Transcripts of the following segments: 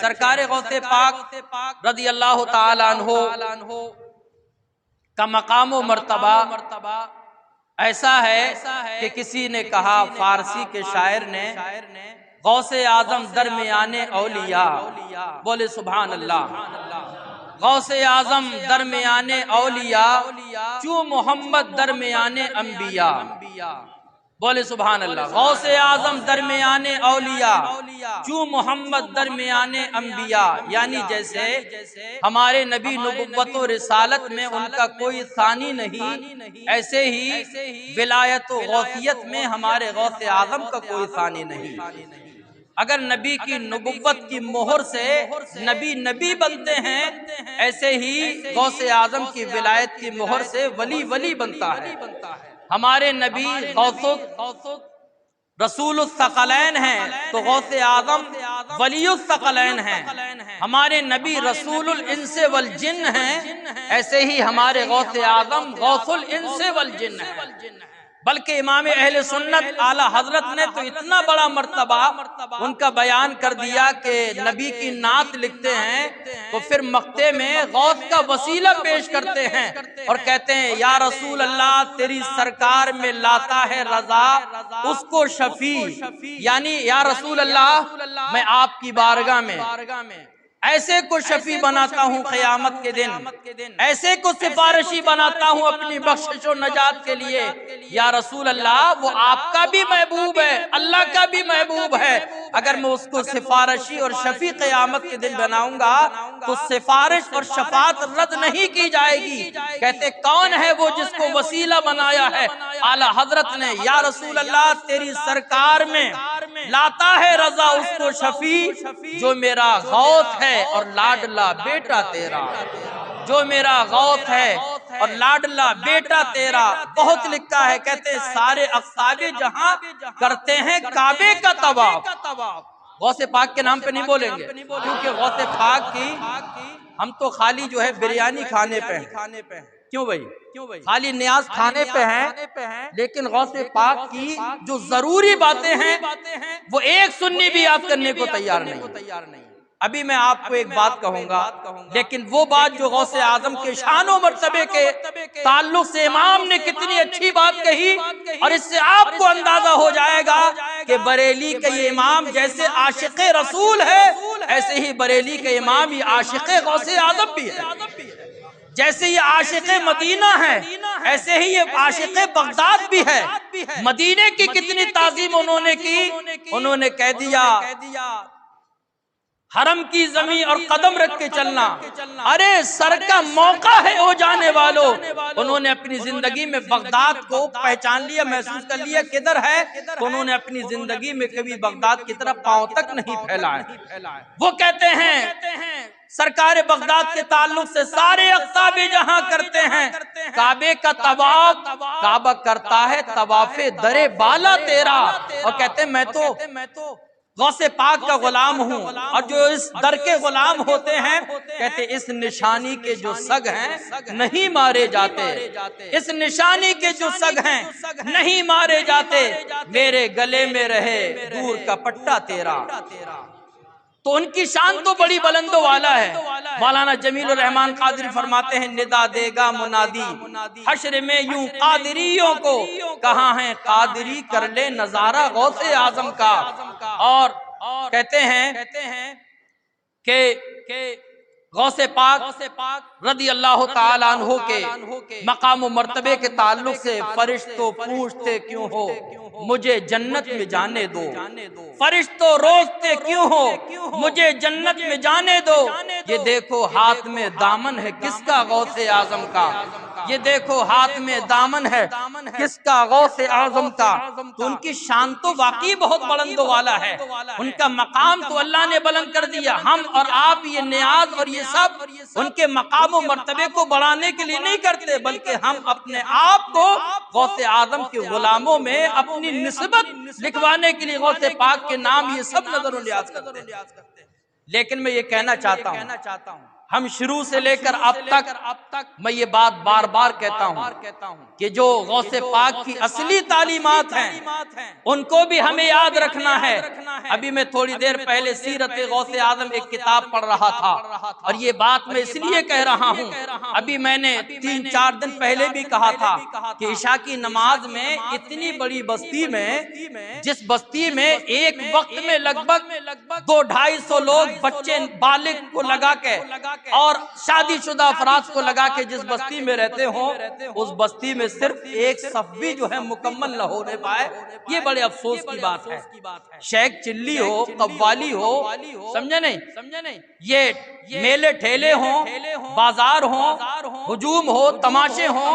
सरकार गौसे पाक रज़ी अल्लाह ताला अन्हु का मकाम व मर्तबा ऐसा है कि किसी ने कहा, फारसी के शायर ने, गौसे आजम दरमियाने औलिया, बोले सुभान अल्लाह। गौसे आजम दरमियाने औलिया, चू मोहम्मद दरमियाने अंबिया, बोले सुभान अल्लाह। गौसे आजम दरमियाने औलिया, चू मोहम्मद दरमियाने अंबिया, यानी जैसे हमारे नबी नबुव्वत और रिसालत में उनका कोई सानी नहीं, ऐसे ही विलायत और गौसियत में हमारे गौसे आजम का कोई सानी नहीं। अगर नबी की नबुव्वत की मोहर से नबी नबी बनते हैं, ऐसे ही गौसे आजम की विलायत की मोहर से वली वली बनता है। हमारे नबी गौसुल रसूलुस सकलैन हैं, तो गौसे आजम वलीउस सकलैन हैं। हमारे नबी रसूलुल इंसे वल जिन्न हैं, ऐसे ही हमारे गौसे आजम गौसुल इंसे वल जिन्न हैं। बल्कि इमाम अहले सुन्नत आला हजरत ने तो इतना बड़ा मर्तबा उनका बयान कर दिया कि नबी की नात लिखते हैं तो फिर मक्ते में गौस का वसीला पेश करते हैं और कहते हैं, या रसूल अल्लाह तेरी सरकार में लाता है रजा उसको शफी, यानी या रसूल अल्लाह मैं आपकी बारगाह में ऐसे को शफी बनाता हूँ क़यामत के दिन, ऐसे को सिफारिशी बनाता हूँ अपनी बख्शिश और नजात के लिए। या रसूल अल्लाह वो आपका भी महबूब है, अल्लाह का भी महबूब है, अगर मैं उसको सिफारिशी और शफी क़यामत के दिन बनाऊंगा तो सिफारिश और शफात रद्द नहीं की जाएगी। कहते कौन है वो जिसको वसीला बनाया है आला हजरत ने? या रसूल अल्लाह तेरी सरकार में लाता है रजा उसको शफी, जो मेरा गौस है और लाडला बेटा तेरा, जो मेरा गौस है और लाडला बेटा तेरा। बहुत लिखा है, कहते हैं सारे अफ़साबे जहां करते हैं काबे का तवाफ। गौसे पाक के नाम पे नहीं बोलेंगे, क्योंकि गौसे पाक की हम तो खाली जो है बिरयानी खाने पे हैं। क्यों भाई? खाली न्याज खाने पे हैं, लेकिन गौसे पाक की जो जरूरी बातें हैं वो एक सुन्नी भी याद करने को तैयार नहीं। अभी मैं आपको एक बात कहूंगा, लेकिन वो बात जो गौसे आजम के शान और मर्तबे के ताल्लुक से इमाम ने कितनी अच्छी बात कही, और इससे आपको अंदाजा हो जाएगा कि बरेली के ये इमाम जैसे आशिक़े रसूल है, ऐसे ही बरेली के इमाम ये आशिक़े गौसे आजम भी है। जैसे ये आशिक़े मदीना है, ऐसे ही ये आशिक़े बगदाद भी है। मदीने की कितनी ताज़ीम उन्होंने की, उन्होंने कह दिया हरम की जमीन और कदम रख के चलना, अरे सर का मौका है हो जाने वालों। उन्होंने अपनी जिंदगी में बगदाद को पहचान लिया, महसूस कर लिया किधर है, तो उन्होंने अपनी जिंदगी में कभी बगदाद की तरफ पांव तक नहीं फैलाया। वो कहते हैं सरकार बगदाद के ताल्लुक से सारे अक़साबे जहां करते हैं काबे का तवाफ, काबा करता है तवाफे दरे बाला तेरा। और कहते हैं मैं तो गौसे पाक का गुलाम हूँ, और जो इस दर के गुलाम होते हैं, कहते इस निशानी के जो सग हैं नहीं मारे जाते, इस निशानी के जो सग हैं नहीं मारे जाते, मेरे गले में रहे दूर का पट्टा तेरा। तो उनकी शान तो बड़ी बुलंदो वाला है। मौलाना जमील रहमान कादरी फरमाते हैं, निदा देगा मुनादी हश्र में यूं कादरियों को, कहाँ है कादरी कर ले नजारा गौसे आजम का। और कहते हैं कि गौसे पाक रज़ी अल्लाह ताला अन्हु के मकाम व मर्तबे के ताल्लुक से फरिश्तों पूछते क्यों हो मुझे जन्नत में जाने दो, फरिश्तों रोकते क्यों हो मुझे जन्नत में जाने दो। ये देखो हाथ में दामन है किसका? गौसे आजम का। ये देखो हाथ में दामन है किसका? गौसे आजम का। तो उनकी शान तो वाकई बहुत बुलंदो वाला है, उनका मकाम तो अल्लाह ने बुलंद कर दिया। हम और आप ये नियाज और ये सब उनके मकाम और मर्तबे को बढ़ाने के लिए नहीं करते, बल्कि हम अपने आप को गौसे आजम के गुलामों में अपनी निस्बत लिखवाने के लिए गौसे पाक के नाम ये सब नजर नियाज करते हैं। लेकिन मैं ये कहना चाहता हूँ हम शुरू से लेकर अब तक मैं ये बात बार बार कहता हूँ कि जो गौसे पाक की असली तालीमात हैं उनको भी हमें याद रखना है। अभी मैं थोड़ी देर पहले सीरत गौसे आजम एक किताब पढ़ रहा था और ये बात मैं इसलिए कह रहा हूँ, अभी मैंने 3-4 दिन पहले भी कहा था कि इशा की नमाज में इतनी बड़ी बस्ती में, जिस बस्ती में एक वक्त में लगभग 200-250 लोग बच्चे बालिग को लगा के और शादीशुदा अफराद को लगा के जिस बस्ती में रहते हो, उस बस्ती में सिर्फ एक सफ भी जो है मुकम्मल न होने पाए, ये बड़े अफसोस की बात है। शेख चिल्ली हो, कव्वाली हो, समझे नहीं, ये मेले ठेले हो, बाजार हो, हुजूम हो, तमाशे हो,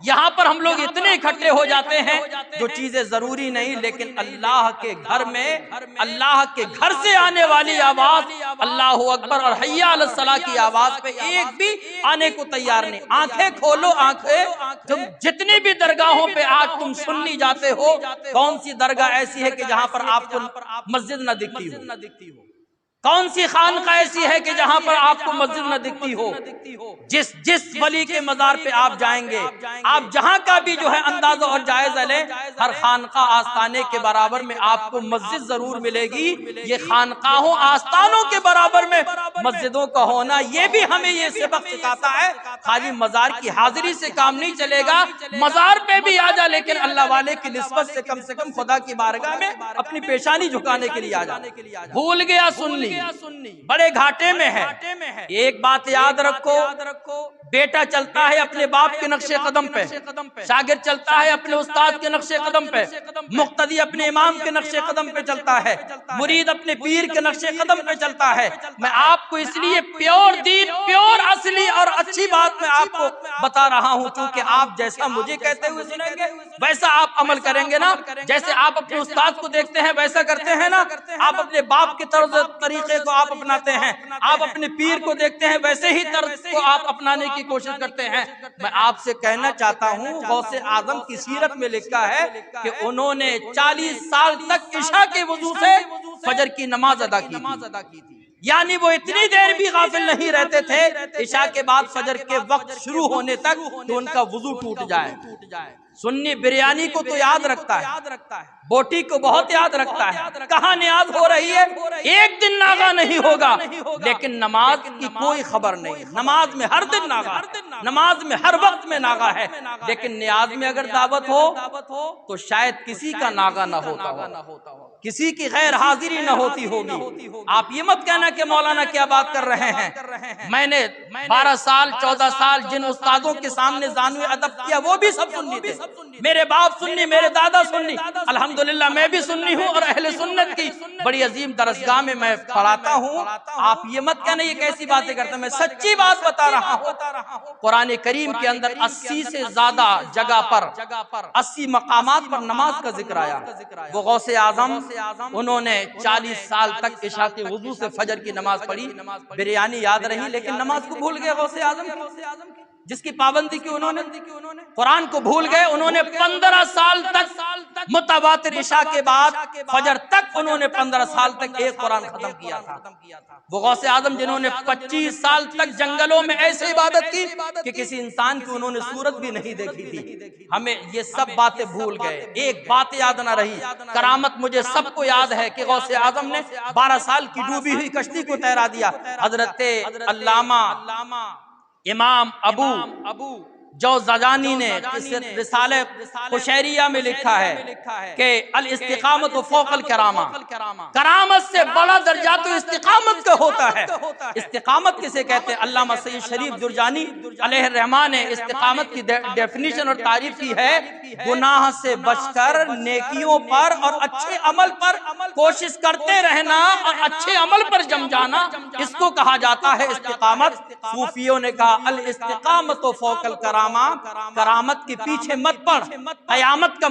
यहाँ पर हम लोग इतने इकट्ठे हो जाते हैं जो चीजें जरूरी नहीं, लेकिन अल्लाह के घर में, अल्लाह के घर से आने वाली आवाज अल्लाह अकबर और हय्या अलस सलाह की आवाज पे एक भी आने को तैयार नहीं। आंखें खोलो, आंखें, तुम जितनी भी दरगाहों पे आज तुम सुन्नी जाते हो, कौन सी दरगाह ऐसी है कि जहां पर आपको मस्जिद न दिखती हो? कौन सी खानका ऐसी है कि जहां पर आपको मस्जिद न दिखती हो? जिस वली के मजार पे आप जाएंगे, आप जहां का भी जो है अंदाजा और जायजा लें, हर खानका आस्थाने के बराबर में आपको मस्जिद जरूर मिलेगी। ये खानकाहों आस्थानों के बराबर में मस्जिदों का होना, ये भी हमें ये सबक सिखाता है। खाली मजार की हाजिरी से काम नहीं चलेगा, मजार पे भी आ जा, लेकिन अल्लाह वाले की निस्बत से कम खुदा की बारगाह में अपनी पेशानी झुकाने के लिए आ जा। भूल गया सुन्नी बड़े घाटे में है। एक बात याद रखो, बेटा चलता है अपने बाप के नक्शे कदम पे, शागिर्द चलता है अपने उस्ताद के नक्शे कदम पे, मुक्तदी अपने इमाम के नक्शे कदम पे चलता है, मुरीद अपने पीर के नक्शे कदम पे चलता है। मैं आपको इसलिए प्योर दीन, प्योर असली और अच्छी बात मैं आपको बता रहा हूँ, क्योंकि आप जैसा मुझे कहते हुए सुनेंगे वैसा आप अमल करेंगे ना। जैसे आप अपने उस्ताद को देखते हैं वैसा करते हैं ना, आप अपने बाप के तरीके को आप अपनाते हैं, आप अपने पीर को देखते हैं वैसे ही तर्ज को आप अपनाने की कोशिश करते हैं। मैं आपसे कहना चाहता हूँ, गौसे आजम की सीरत में लिखा है कि उन्होंने 40 साल तक इशा के वजू से फजर की नमाज अदा की थी। यानी वो इतनी देर भी गाफिल नहीं रहते थे इशा के बाद फजर के वक्त शुरू होने तक तो उनका वजू टूट जाए। सुन्नी बिरयानी को तो याद रखता है, बोटी को बहुत याद रखता है, कहाँ न्याज हो रही है, एक दिन नागा नहीं होगा, लेकिन नमाज की कोई खबर नहीं। नमाज में हर दिन नागा, नमाज में हर वक्त में नागा है, लेकिन न्याज में अगर दावत हो तो शायद किसी का नागा न होता हो, किसी की गैर हाजिरी न होती होगी। आप ये मत कहना कि मौलाना क्या बात कर रहे हैं। मैंने 12 साल 14 साल जिन उस्तादों के सामने ज़ानुए अदब किया वो भी सब सुन्नी थे। मेरे बाप सुन्नी, मेरे दादा सुन्नी, अल्हम्दुलिल्लाह मैं भी सुन्नी हूँ और अहले सुन्नत की बड़ी अजीम दरसगाह में मैं पढ़ाता हूँ। आप ये मत कहना ये कैसी बातें करते हैं, मैं सच्ची बात बता रहा हूँ। कुरान करीम के अंदर 80 से ज्यादा जगह पर 80 मकामात पर नमाज का जिक्र आया। वो गौसे आजम उन्होंने 40 साल तक इशा के वुजू से फजर की नमाज पढ़ी। बिरयानी याद रही लेकिन नमाज को भूल गए गौसे आजम जिसकी पाबंदी की उन्होंने, कुरान को भूल गए। उन्होंने 15 साल तक मुतवातिर इशा के बाद फजर तक उन्होंने 15 साल तक एक कुरान खत्म किया था। वो गौसे आजम जिन्होंने 25 साल तक जंगलों में ऐसे इबादत की कि किसी इंसान की उन्होंने सूरत भी नहीं देखी थी। हमें ये सब बातें भूल गए, एक बात याद ना रही। करामत मुझे सबको याद है कि गौसे आजम ने 12 साल की डूबी हुई कश्ती को तैरा दिया। हजरत अल्लामा इमाम अबू जौज़जानी ने रिसाले कुशैरिया में लिखा है कि अल इस्तिकामत फौकल करामा, करामत से बड़ा दर्जा तो इस्तिकामत का होता है। इस्तिकामत किसे कहते हैं? अल्लामा सईद शरीफ दुरजानी अलैहिर्रहमान ने इस्तिकामत की डेफिनेशन और तारीफ की है, गुनाह से बचकर नेकियों पर और अच्छे अमल पर कोशिश करते रहना और अच्छे अमल पर जम जाना, इसको कहा जाता है इस्तिकामत। सूफियों ने कहा अल इस्तिकामत फौकल करामा, करामत के पीछे मत पड़, क़यामत का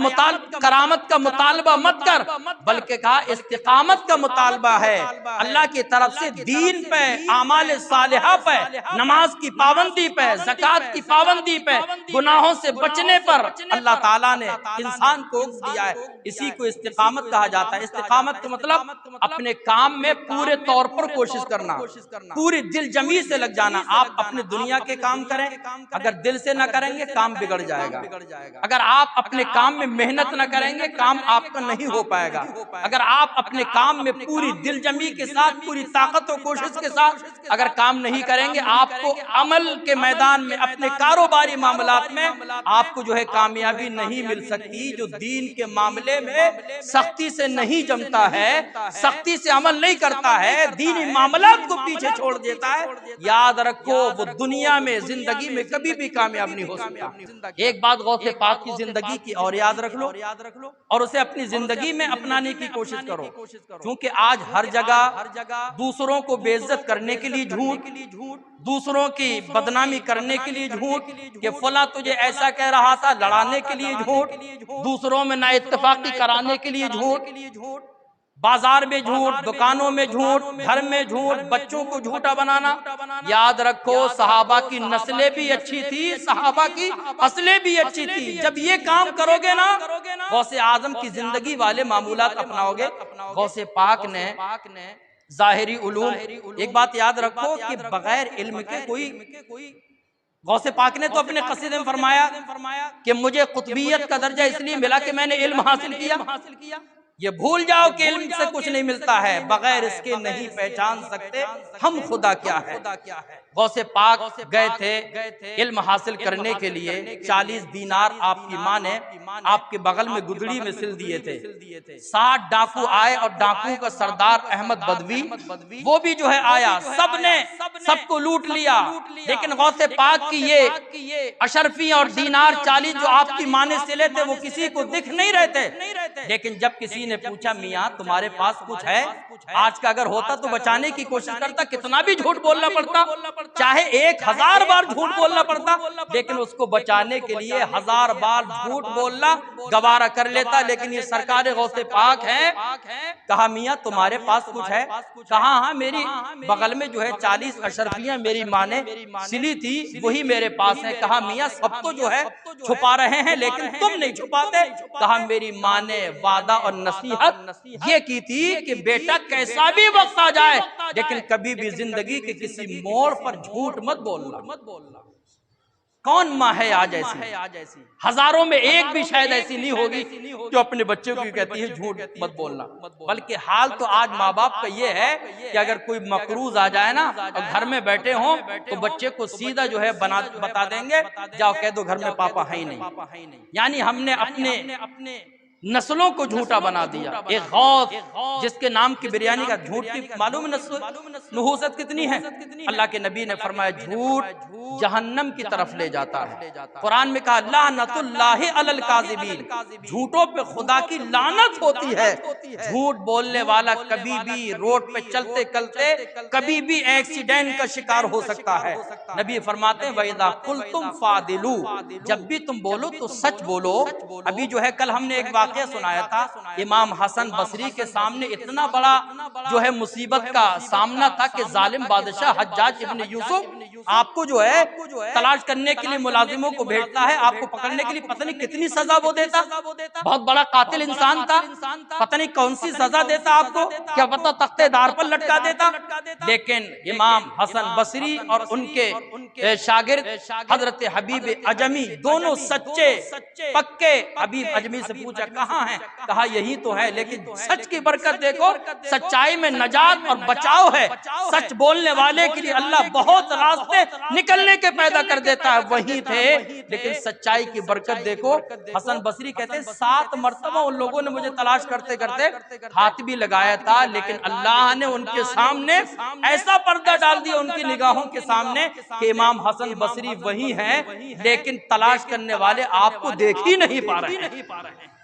करामत का मुतालबा मत कर, बल्कि कहा इस्तिकामत का मुतालबा है अल्लाह की तरफ से दीन पे, आमाल सालिहा पे, नमाज की पाबंदी पे, ज़कात की पाबंदी पे, गुनाहों से बचने पर अल्लाह ताला ने इंसान को दिया है। इसी को इस्तिकामत कहा जाता है। इस्तिकामत का मतलब अपने काम में पूरे तौर पर कोशिश करना, पूरी दिल जमी से लग जाना। आप अपने दुनिया के काम करें, अगर दिल से न करेंगे काम बिगड़ जाएगा। अगर आप अपने काम में मेहनत न करेंगे काम आपका नहीं हो पाएगा। अगर आप अपने काम में पूरी दिल जमी के साथ, पूरी ताकत और कोशिश के साथ अगर काम नहीं करेंगे, आपको अमल के मैदान में, अपने कारोबारी मामलात में आपको जो है कामयाबी नहीं मिल सकती। जो दीन के मामले में सख्ती से नहीं जमता है, सख्ती से अमल नहीं करता है, दीनी मामलात को पीछे छोड़ देता है, याद रखो वो दुनिया में, जिंदगी में कभी भी कामयाब नहीं हो सकता। एक बात गौसे पाक की जिंदगी की और याद रख लो और उसे अपनी जिंदगी में अपनाने की कोशिश करो। क्योंकि आज हर जगह दूसरों को बेइज्जत करने के लिए झूठ, दूसरों की बदनामी करने के लिए झूठ, कि फला तुझे ऐसा कह रहा था, लड़ाने के लिए झूठ, दूसरों में ना इत्तेफाकी कराने के लिए झूठ, बाजार में झूठ, दुकानों में झूठ, घर में झूठ, बच्चों को झूठा बनाना। याद रखो सहाबा की नस्लें भी अच्छी थी, सहाबा की असलें भी अच्छी थी। जब ये काम करोगे ना, गौसे आजम की जिंदगी वाले मामूलात अपनाओगे। गौसे पाक ने ज़ाहिरी उलूम, एक बात याद रखो कि बगैर इल्म के कोई, गौसे पाक ने तो अपने कसीदे में फरमाया कि मुझे कुतुबियत का दर्जा इसलिए मिला कि मैंने इल्म हासिल किया। ये भूल जाओ कि इल्म से कुछ नहीं मिलता है, बगैर इसके नहीं पहचान सकते हम खुदा क्या है। गौसे पाक गए थे इल्म हासिल करने के लिए, 40 दीनार आपकी माँ ने आपके बगल में गुदड़ी में सिल दिए थे। 60 डाकू आए और डाकुओं का सरदार अहमद बदवी, वो भी जो है आया, सबने सबको लूट लिया। लेकिन गौसे पाक की ये अशरफी और दीनार 40 जो आपकी माँ ने सिले थे वो किसी को दिख नहीं रहे थे। लेकिन जब किसी ने पूछा मियाँ तुम्हारे पास कुछ है, आज का अगर होता तो बचाने की कोशिश करता, कितना भी झूठ बोलना पड़ता, चाहे 1000 बार झूठ बोलना पड़ता, लेकिन उसको बचाने के लिए 1000 बार झूठ बोलना गवारा कर लेता। लेकिन ये सरकार गौसे पाक है। कहा मियाँ तुम्हारे पास कुछ है? कहा हाँ मेरी बगल में जो है 40 अशरफियां मेरी माँ ने सिली थी, वही मेरे पास है। कहा मियाँ सब तो जो है छुपा रहे हैं लेकिन तुम नहीं छुपाते। कहा मेरी माँ ने वादा और नसीहत ये की थी कि बेटा कैसा भी वक्त आ जाए लेकिन कभी भी जिंदगी के किसी मोड़ पर झूठ मत बोलना। कौन माँ है आज ऐसी? हजारों में एक भी शायद ऐसी नहीं होगी जो अपने बच्चों को कहती है झूठ मत बोलना। बल्कि हाल तो आज माँ बाप का ये है कि अगर कोई मकरूज आ जाए ना और घर में बैठे हों तो बच्चे को सीधा जो है बता देंगे, जाओ कह दो घर में पापा है ही नहीं। यानी हमने अपने नस्लों को झूठा बना दिया। एक गौस जिसके नाम की बिरयानी का झूठ की मालूम नहुसत कितनी है? अल्लाह के नबी ने फरमाया झूठ जहन्नम की तरफ ले जाता है। कुरान में कहा लानतुल्लाहि अलल काज़िबीन, झूठों पे खुदा की लानत होती है। झूठ बोलने वाला कभी भी रोड पे चलते चलते कभी भी एक्सीडेंट का शिकार हो सकता है। नबी फरमाते वैदा कुल्तुम फादिलू, जब भी तुम बोलो तो सच बोलो। अभी जो है कल हमने एक वाकया सुनाया था, इमाम हसन बसरी के सामने इतना बड़ा जो है मुसीबत का सामना था कि जालिम बादशाह हज्जाज इब्न यूसुफ आपको जो है तलाश करने के लिए मुलाजिमों को भेजता है, आपको पकड़ने के लिए पता नहीं कितनी सजा वो देता। बहुत बड़ा कातिल इंसान था, पता नहीं कौन सी सजा देता आपको, क्या पता तख्तेदार पर लटका देता। लेकिन इमाम हसन बसरी और उनके शागिर्द हजरत हबीब अजमी दोनों सच्चे पक्के। हबीब अजमी से पूछा कहाँ है? कहा यही तो है, लेकिन सच की बरकत देखो, सच्चाई में नजात और बचाव है। सच बोलने वाले के लिए अल्लाह बहुत रास्ते निकलने के पैदा कर देता है, वही थे। लेकिन सच्चाई की बरकत देखो। हसन बसरी कहते 7 मरतबा उन लोगों ने मुझे तलाश करते करते हाथ भी लगाया था, लेकिन अल्लाह ने उनके सामने ऐसा पर्दा डाल दिया उनकी निगाहों के सामने कि इमाम हसन बसरी वही हैं, लेकिन तलाश करने वाले आपको देख ही नहीं पा रहे हैं।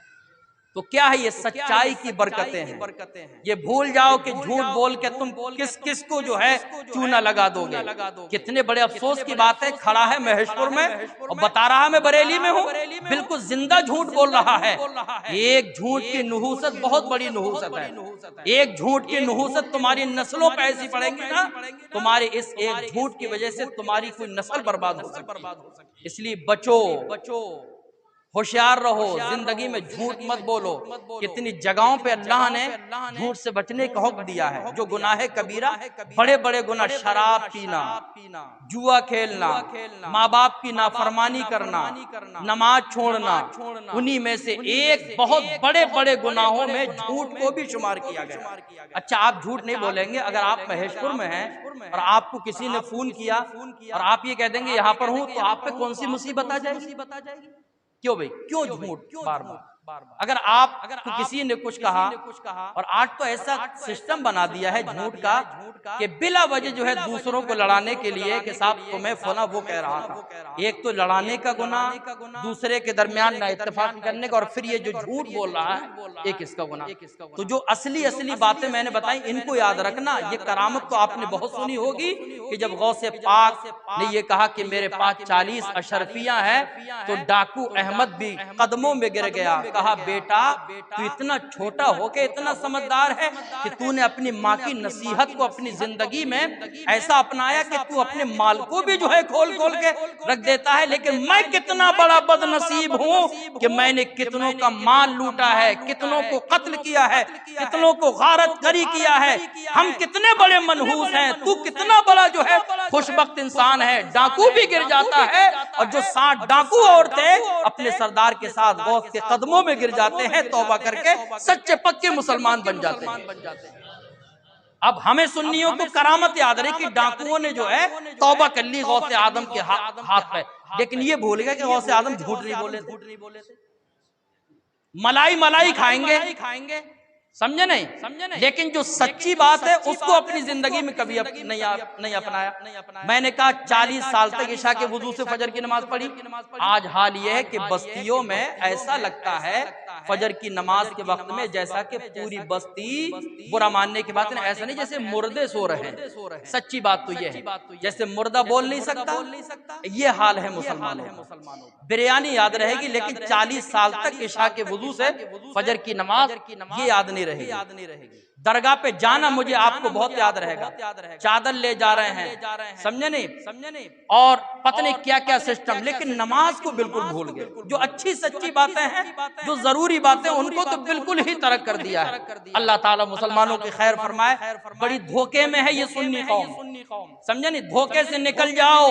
तो क्या है, ये सच्चाई की बरकतें हैं। ये भूल जाओ कि झूठ बोल के तुम किस किस को जो है चूना लगा दोगे। कितने बड़े अफसोस की बात है, खड़ा है महेशपुर में और बता रहा मैं बरेली में हूँ, बिल्कुल जिंदा झूठ बोल रहा है। एक झूठ की नुहूसत बहुत बड़ी नुहूसत है। एक झूठ की नुहूसत तुम्हारी नस्लों पे ऐसी पड़ेगी ना, तुम्हारे इस एक झूठ की वजह से तुम्हारी कोई नस्ल बर्बाद हो सकती है। इसलिए बचो, होशियार रहो, जिंदगी में झूठ मत बोलो। कितनी जगहों पे अल्लाह ने झूठ से बचने का हुक्म दिया है। जो गुनाह कबीरा, बड़े बड़े गुनाह, शराब पीना, जुआ खेलना, माँ बाप की नाफरमानी करना, नमाज छोड़ना, उन्हीं में से एक बहुत बड़े बड़े गुनाहों में झूठ को भी शुमार किया गया। अच्छा, आप झूठ नहीं बोलेंगे। अगर आप महेशपुर में हैं और आपको किसी ने फोन किया और आप ये कह देंगे यहाँ पर हूँ, तो आप पे कौन सी मुसीबत आ जाएगी? क्यों भाई, क्यों झूठ बार बार? अगर किसी ने कुछ कहा, और आज तो ऐसा सिस्टम बना दिया है झूठ का कि बिला वजह जो है दूसरों को लड़ाने के लिए कि साहब तुम्हें फला वो कह रहा था। एक तो लड़ाने का गुनाह, दूसरे के दरमियान ना इत्तेफाक करने का, और फिर ये जो झूठ बोल रहा है एक इसका गुनाह। तो जो असली असली बातें मैंने बताई इनको याद रखना। ये करामत तो आपने बहुत सुनी होगी कि जब गौसे पाक ने ये कहा कि मेरे पास 40 अशरफियां हैं, तो डाकू अहमद भी कदमों में गिर गया। कहा बेटा, तू इतना छोटा होके इतना समझदार है कि तूने अपनी माँ की नसीहत को अपनी जिंदगी में ऐसा अपनाया कि तू अपने माल को भी जो है खोल खोल के रख देता है। लेकिन मैं कितना बड़ा बदनसीब हूँ कि मैंने कितनों का माल लूटा है, कितनों को कत्ल किया है, कितनों को गारत गरी किया है। हम कितने बड़े मनहूस हैं, तू कितना बड़ा जो है खुशबख्त इंसान है। डाकू भी गिर जाता है, और जो 60 डाकू और थे अपने सरदार के साथ गौस के कदमों में गिर जाते हैं, तौबा करके सच्चे पक्के मुसलमान बन जाते हैं। अब हमें सुन्नियों को करामत याद रही कि डाकुओं ने जो है तौबा कर ली गौसे आदम के हाथ पे, लेकिन ये भूल गया कि गौसे आदम झूठ नहीं बोले थे। मलाई मलाई खाएंगे, समझे नहीं? लेकिन जो सच्ची बात है उसको अपनी जिंदगी में कभी नहीं अपनाया। मैंने कहा 40 साल तक इशा के वुजू से फजर की नमाज पढ़ी। आज हाल यह है कि बस्तियों में ऐसा लगता है फजर की नमाज के वक्त में जैसा कि पूरी बस्ती, बुरा मानने की बात नहीं, ऐसा नहीं जैसे मुर्दे सो रहे हैं। सच्ची बात तो यह है, जैसे मुर्दा बोल नहीं सकता, ये हाल है मुसलमानों का। बिरयानी याद रहेगी, लेकिन 40 साल तक इशा के वुजू से फजर की नमाज ये याद नहीं रहेगी। दरगाह पे जाना मुझे आपको बहुत याद रहेगा, चादर ले जा रहे हैं, समझे नहीं, और पता नहीं क्या क्या सिस्टम, लेकिन नमाज को बिल्कुल भूल गए। जो अच्छी सच्ची बातें हैं, जो जरूरी बातें, उनको तो बिल्कुल ही तर्क कर दिया है। अल्लाह ताला मुसलमानों की खैर फरमाए। बड़ी धोखे में है ये सुन्नी कौम, समझे नहीं? धोखे से निकल जाओ।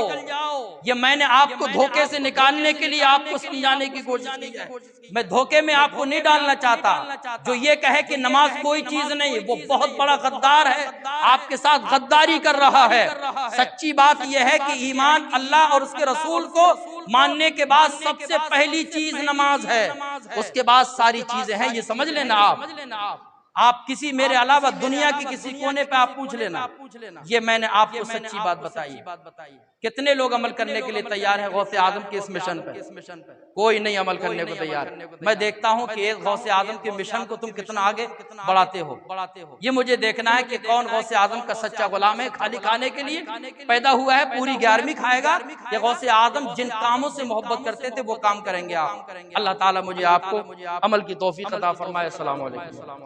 ये मैंने आपको धोखे से निकालने के लिए आपको समझाने की कोशिश की है। मैं धोखे में आपको नहीं डालना चाहता। जो ये कहे कि नमाज कोई चीज नहीं, वो बहुत बड़ा गद्दार है, आपके साथ गद्दारी कर रहा है। सच्ची बात यह है कि ईमान अल्लाह और उसके रसूल को मानने के बाद सबसे पहली चीज नमाज है, उसके बाद सारी चीजें हैं। ये समझ लेना। आप किसी मेरे अलावा दुनिया के किसी कोने पे आप पूछ लेना, ये मैंने आपको सच्ची बात बताई। कितने लोग अमल करने के लिए तैयार हैं गौसे आदम के इस मिशन पे? कोई नहीं अमल करने को तैयार। मैं देखता हूं कि एक गौसे आदम के मिशन को तुम कितना आगे बढ़ाते हो। ये मुझे देखना है कि कौन गौसे आदम का सच्चा गुलाम है, खाली खाने के लिए पैदा हुआ है, पूरी 11वीं खाएगा, या गौसे आदम जिन कामों से मोहब्बत करते थे वो काम करेंगे आप। अल्लाह ताला मुझे आपको अमल की तौफीक अता फरमाए। अस्सलाम वालेकुम।